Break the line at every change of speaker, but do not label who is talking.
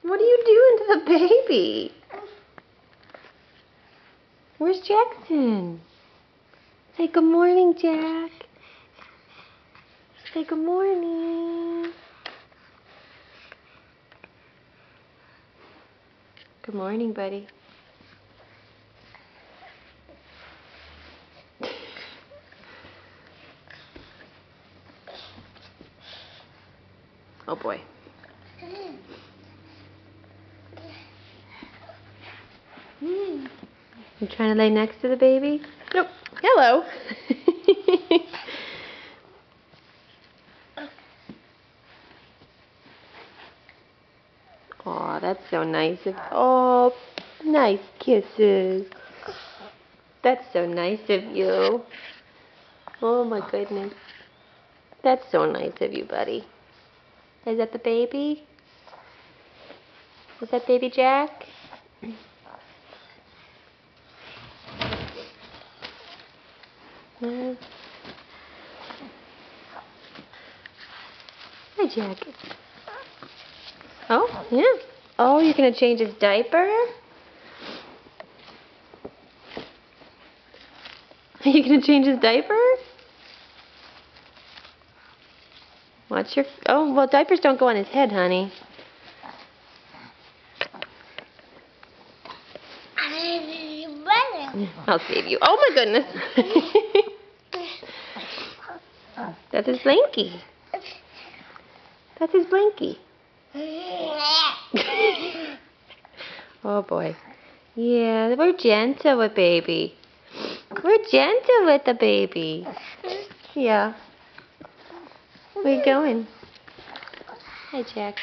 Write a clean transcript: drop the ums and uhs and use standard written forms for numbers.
What are you doing to the baby? Where's Jackson? Say good morning, Jack. Say good morning. Good morning, buddy. Oh boy. You trying to lay next to the baby? Nope. Hello. Aw, that's so nice of. Oh, nice kisses. That's so nice of you. Oh my goodness. That's so nice of you, buddy. Is that the baby? Is that baby Jack? Hi, Jack. Oh, yeah. Oh, you're going to change his diaper? Are you going to change his diaper? Watch your... Oh, well, diapers don't go on his head, honey. I'll save you. Oh, my goodness. That's his blankie. That's his blankie. Oh, boy. Yeah, we're gentle with baby. We're gentle with the baby. Yeah. Where you going? Hi, Jack.